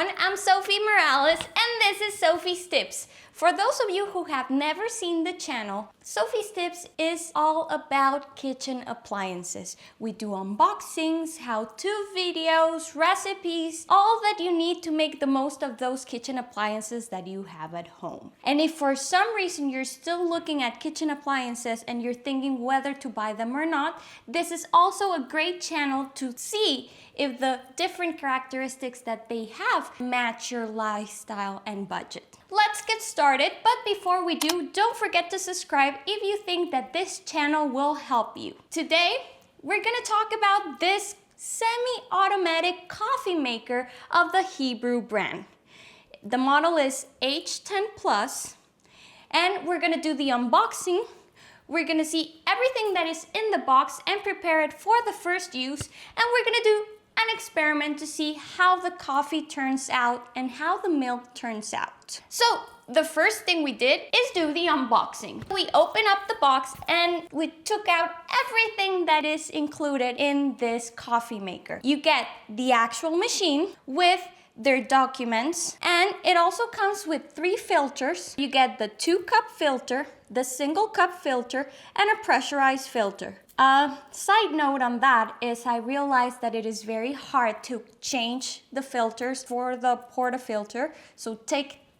everyone, I'm Sofi Morales and this is Sofi's Tips. For those of you who have never seen the channel, Sofi's Tips is all about kitchen appliances. We do unboxings, how-to videos, recipes, all that you need to make the most of those kitchen appliances that you have at home. And if for some reason you're still looking at kitchen appliances and you're thinking whether to buy them or not, this is also a great channel to see if the different characteristics that they have match your lifestyle and budget. Let's get started, but before we do, don't forget to subscribe if you think that this channel will help you. Today, we're gonna talk about this semi-automatic coffee maker of the HiBREW brand. The model is H10Plus, and we're gonna do the unboxing. We're gonna see everything that is in the box and prepare it for the first use, and we're gonna do an experiment to see how the coffee turns out and how the milk turns out. So the first thing we did is do the unboxing. We opened up the box and we took out everything that is included in this coffee maker. You get the actual machine with their documents, and it also comes with 3 filters. You get the 2-cup filter, the single cup filter, and a pressurized filter. Side note on that is I realized that it is very hard to change the filters for the portafilter, so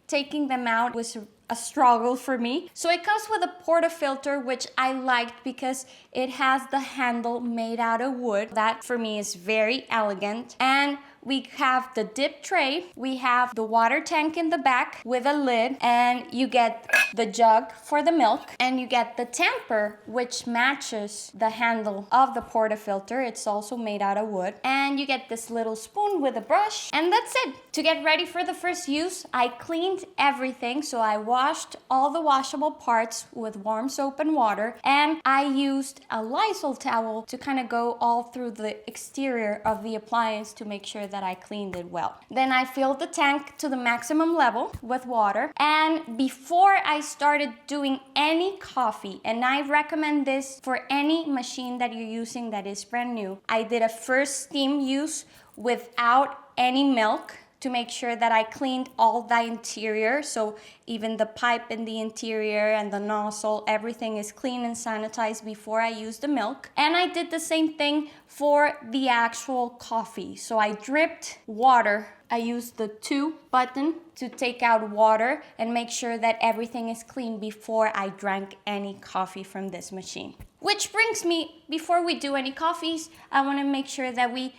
taking them out was a struggle for me. So it comes with a portafilter, which I liked because it has the handle made out of wood. That for me is very elegant. And we have the dip tray, we have the water tank in the back with a lid, and you get the jug for the milk, and you get the tamper, which matches the handle of the portafilter. It's also made out of wood. And you get this little spoon with a brush, and that's it. To get ready for the first use, I cleaned everything. So I washed all the washable parts with warm soap and water, and I used a Lysol towel to kind of go all through the exterior of the appliance to make sure that I cleaned it well. Then I filled the tank to the maximum level with water, and before I started doing any coffee, and I recommend this for any machine that you're using that is brand new, I did a first steam use without any milk to make sure that I cleaned all the interior. So even the pipe in the interior and the nozzle, everything is clean and sanitized before I use the milk. And I did the same thing for the actual coffee. So I dripped water. I used the 2 button to take out water and make sure that everything is clean before I drank any coffee from this machine. Which brings me, before we do any coffees, I wanna make sure that we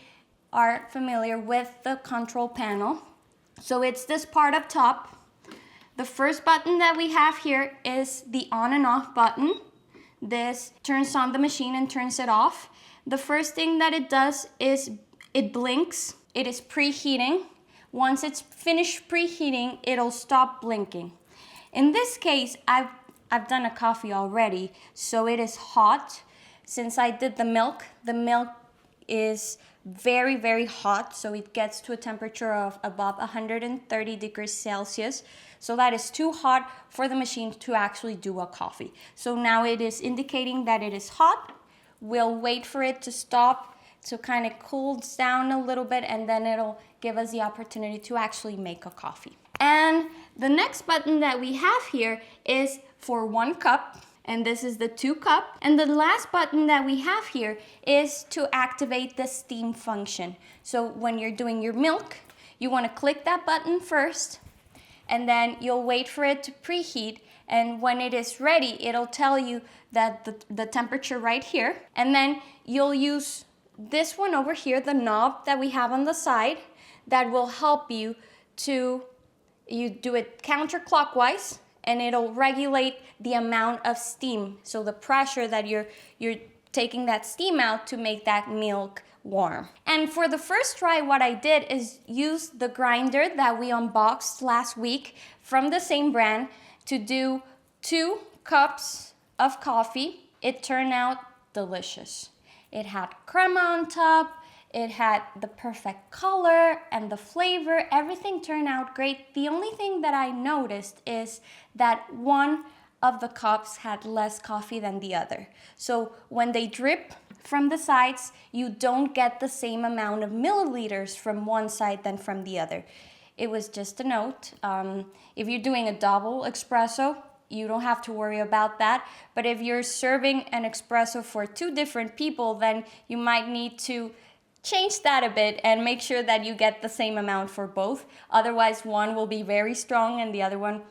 are familiar with the control panel. So it's this part up top. The first button that we have here is the on and off button. This turns on the machine and turns it off. The first thing that it does is it blinks. It is preheating. Once it's finished preheating, it'll stop blinking. In this case, I've done a coffee already, so it is hot. Since I did the milk is very, very hot, so it gets to a temperature of above 130 degrees Celsius. So that is too hot for the machine to actually do a coffee. So now it is indicating that it is hot. We'll wait for it to stop to kind of cool down a little bit, and then it'll give us the opportunity to actually make a coffee. And the next button that we have here is for 1 cup. And this is the 2-cup. And the last button that we have here is to activate the steam function. So when you're doing your milk, you want to click that button first, and then you'll wait for it to preheat. And when it is ready, it'll tell you that the temperature right here. And then you'll use this one over here, the knob that we have on the side, that will help you do it counterclockwise, and it'll regulate the amount of steam. So the pressure that you're taking that steam out to make that milk warm. And for the first try, what I did is use the grinder that we unboxed last week from the same brand to do 2 cups of coffee. It turned out delicious. It had crema on top. It had the perfect color and the flavor. Everything turned out great. The only thing that I noticed is that one of the cups had less coffee than the other. So when they drip from the sides, you don't get the same amount of milliliters from one side than from the other. it was just a note. If you're doing a double espresso, you don't have to worry about that. But if you're serving an espresso for 2 different people, then you might need to change that a bit and make sure that you get the same amount for both. Otherwise, one will be very strong and the other one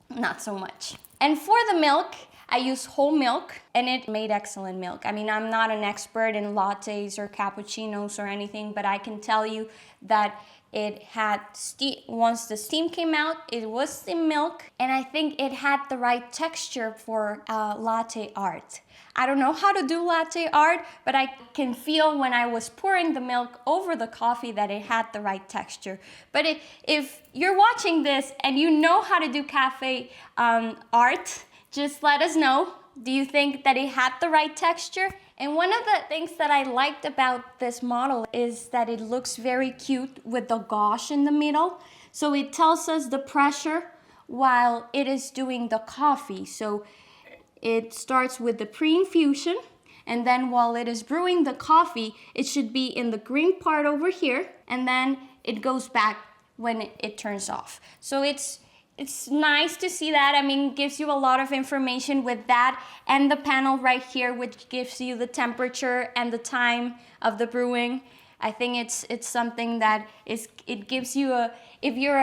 not so much. And for the milk, I use whole milk, and it made excellent milk. I mean, I'm not an expert in lattes or cappuccinos or anything, but I can tell you that it had steam. Once the steam came out, it was steam milk, and I think it had the right texture for latte art. I don't know how to do latte art, but I can feel when I was pouring the milk over the coffee that it had the right texture. But if you're watching this and you know how to do cafe art, just let us know. Do you think that it had the right texture? And one of the things that I liked about this model is that it looks very cute with the gauche in the middle. So it tells us the pressure while it is doing the coffee. So it starts with the pre-infusion, and then while it is brewing the coffee, it should be in the green part over here, and then it goes back when it turns off. So it's nice to see that. I mean, it gives you a lot of information with that, and the panel right here, which gives you the temperature and the time of the brewing. I think it's something that it gives you if you're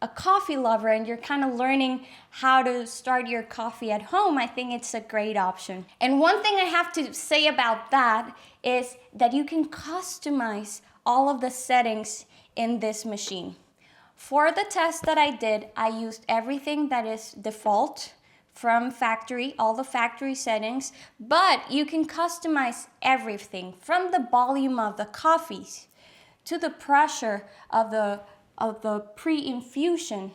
a coffee lover and you're kind of learning how to start your coffee at home, I think it's a great option. And one thing I have to say about that is that you can customize all of the settings in this machine. For the test that I did, I used everything that is default from factory, all the factory settings, but you can customize everything from the volume of the coffees to the pressure of the pre-infusion,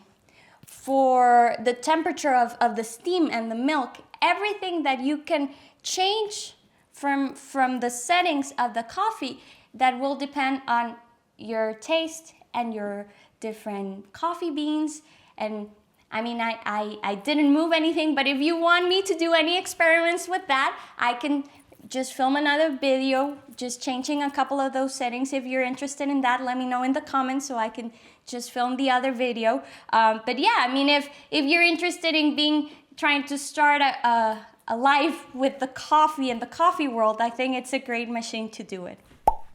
for the temperature of the steam and the milk, everything that you can change from the settings of the coffee that will depend on your taste and your different coffee beans. And I mean, I didn't move anything, but if you want me to do any experiments with that, I can just film another video just changing a couple of those settings. If you're interested in that, let me know in the comments so I can just film the other video. But yeah, I mean, if you're interested in trying to start a life with the coffee and the coffee world, I think it's a great machine to do it.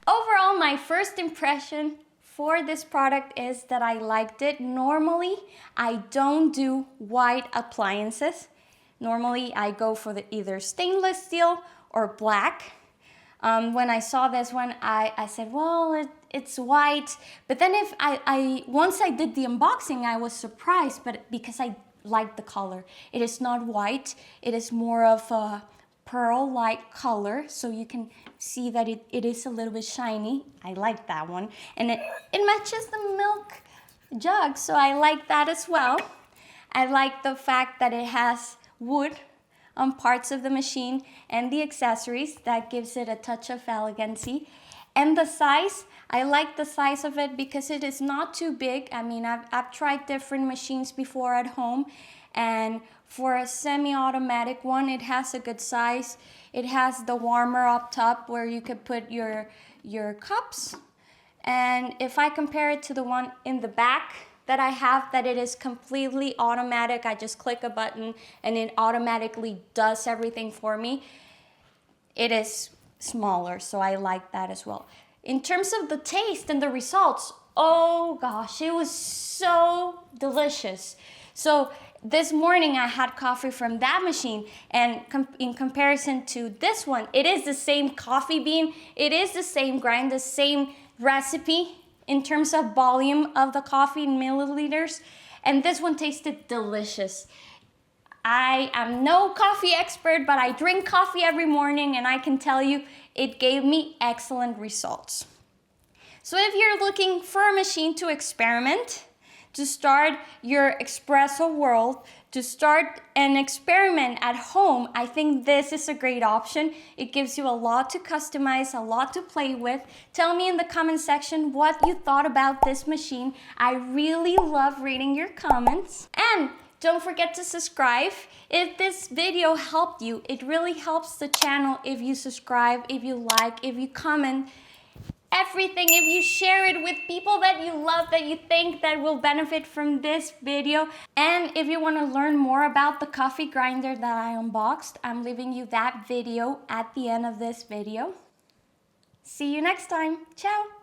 Overall, my first impression for this product is that I liked it. Normally, I don't do white appliances. Normally, I go for the either stainless steel or black. When I saw this one, I said, well, it's white. But then once I did the unboxing, I was surprised, but because I liked the color. It is not white. It is more of a pearl-like color, so you can see that it is a little bit shiny. I like that one. And it matches the milk jug, so I like that as well. I like the fact that it has wood on parts of the machine and the accessories. That gives it a touch of elegancy. And the size, I like the size of it because it is not too big. I mean, I've tried different machines before at home, and for a semi-automatic one, it has a good size. It has the warmer up top where you could put your cups. And if I compare it to the one in the back that I have, that it is completely automatic, I just click a button and it automatically does everything for me, it is smaller, so I like that as well. In terms of the taste and the results, oh gosh, it was so delicious. So this morning I had coffee from that machine, and in comparison to this one, it is the same coffee bean, it is the same grind, the same recipe in terms of volume of the coffee in milliliters, and this one tasted delicious. I am no coffee expert, but I drink coffee every morning, and I can tell you it gave me excellent results. So if you're looking for a machine to experiment, to start your espresso world, to start an experiment at home, I think this is a great option. It gives you a lot to customize, a lot to play with. Tell me in the comment section what you thought about this machine. I really love reading your comments. And don't forget to subscribe. If this video helped you, it really helps the channel if you subscribe, if you like, if you comment. everything if you share it with people that you love, that you think that will benefit from this video. And if you want to learn more about the coffee grinder that I unboxed, I'm leaving you that video at the end of this video. See you next time. Ciao.